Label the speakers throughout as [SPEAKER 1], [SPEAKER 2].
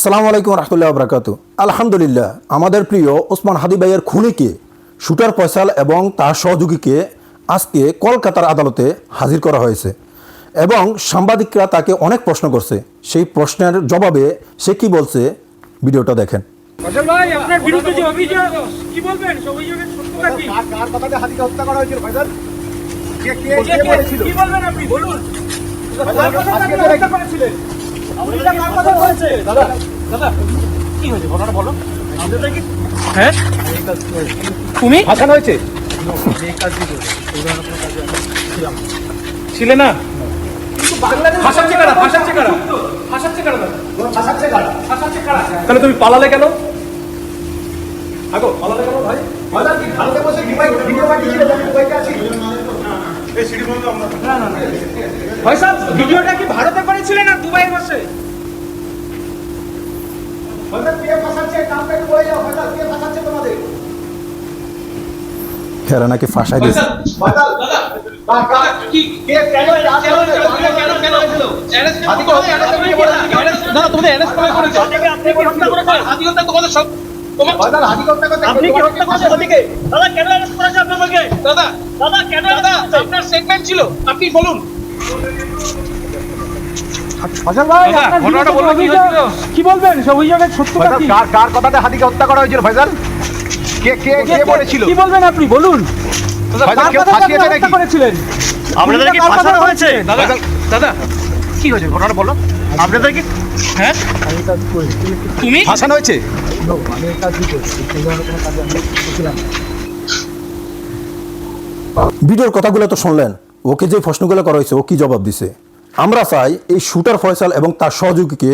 [SPEAKER 1] আসসালামু আলাইকুম রহমতুল্লাহ বরকাতু। আলহামদুলিল্লাহ, আমাদের প্রিয় ওসমান হাদি ভাইয়ের খুনিকে শুটার ফয়সাল এবং তার সহযোগীকে আজকে কলকাতার আদালতে হাজির করা হয়েছে এবং সাংবাদিকরা তাকে অনেক প্রশ্ন করছে। সেই প্রশ্নের জবাবে সে কি বলছে, ভিডিওটা দেখেন।
[SPEAKER 2] ফয়সাল ভাই, আপনার বিরুদ্ধে যে অভিযোগ, কি বলবেন? অভিযোগের সত্যতা কি?
[SPEAKER 3] কার কথাতে হাদিকে হত্যা করা হয়েছিল ফয়সাল? কে বলেছিল?
[SPEAKER 2] কি বলবেন আপনি বলুন।
[SPEAKER 3] কার কথাতে হত্যা করেছিলেন?
[SPEAKER 2] আপনি কার কথা বলেছে? দাদা দাদা কি হয়েছে ঘটনাটা বলো। হ্যাঁ, তুমি
[SPEAKER 3] ফাঁসানো হয়েছে?
[SPEAKER 2] ছিলে না? ফাঁসাচ্ছে কারা? ফাঁসাচ্ছে কারা? ফাঁসাচ্ছে কারা?
[SPEAKER 3] ফাঁসাচ্ছে কারা?
[SPEAKER 2] ফাঁসাচ্ছে কারা? তাহলে তুমি পালালে কেন? আগো পালালে কেন ভাই?
[SPEAKER 3] ফয়সাল কি ভারতে বসে ভিডিও পাঠিয়েছিল? আমি দুবাইতে আছি।
[SPEAKER 2] ফয়সাল, ভিডিওটা কি ভারতে করেছিলেন না দুবাই বসে?
[SPEAKER 3] ফয়সাল কে ফাঁসাচ্ছে? নামটা একটু বলে যাও। ফয়সাল কে ফাঁসাচ্ছে তোমাদের?
[SPEAKER 1] এরা নাকি ফাঁসাই দিয়েছে।
[SPEAKER 3] ফয়সাল কি কে কেন হাদিকে
[SPEAKER 2] দাদা তোমাদের অ্যারেস্ট করা হয়েছে। আপনি কি হত্যা করেছেন? হাদি হত্যা তোমাদের সব
[SPEAKER 3] ফয়সাল হাদিকে হত্যা করতে
[SPEAKER 2] আপনি কি হত্যা করেছেন হাদিকে? দাদা কেন অ্যারেস্ট করেছে আপনাকে? দাদা দাদা কেন? দাদা আপনার স্টেটমেন্ট ছিল, আপনি বলুন।
[SPEAKER 3] ফয়সাল ভাই
[SPEAKER 2] ঘটনাটা বলুন, কি হয়েছিল? কি বলবেন? সব অভিযোগের সত্যতা কি?
[SPEAKER 3] কার কথাতে হাদিকে হত্যা করা হয়েছিল ফয়সাল? কে বলেছিল?
[SPEAKER 2] কি বলবেন আপনি বলুন।
[SPEAKER 3] ফয়সাল কেউ ফাঁসিয়েছে নাকি?
[SPEAKER 2] করেছিলেন আপনাদের কি ফাঁসানো হয়েছে? দাদা দাদা কি হয়েছে ঘটনাটা বলো। আপনাদের কি হ্যাঁ তুমি
[SPEAKER 3] ফাঁসানো হয়েছে?
[SPEAKER 1] ভিডিওর কথাগুলো তো শুনলেন, ওকে যে প্রশ্নগুলো করা হয়েছে ও কি জবাব দিছে। আমরা চাই এই শুটার ফয়সাল এবং তার সহযোগীকে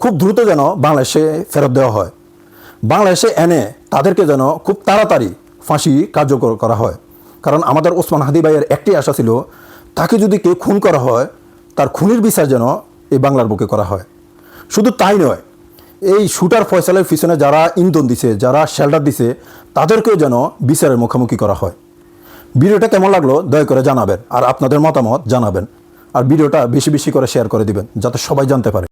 [SPEAKER 1] খুব দ্রুত যেন বাংলাদেশে ফেরত দেওয়া হয়, বাংলাদেশে এনে তাদেরকে যেন খুব তাড়াতাড়ি ফাঁসি কার্যকর করা হয়। কারণ আমাদের ওসমান হাদি ভাইয়ের একটি আশা ছিল, তাকে যদি কেউ খুন করা হয় তার খুনির বিচার যেন এই বাংলার বুকে করা হয়। শুধু তাই নয়, এই শুটার ফয়সালের পিছনে যারা ইন্ধন দিছে, যারা শেল্টার দিছে, তাদেরকেও যেন বিচারের মুখোমুখি করা হয়। ভিডিওটা কেমন লাগলো দয়া করে জানাবেন, আর আপনাদের মতামত জানাবেন, আর ভিডিওটা বেশি বেশি করে শেয়ার করে দিবেন যাতে সবাই জানতে পারে।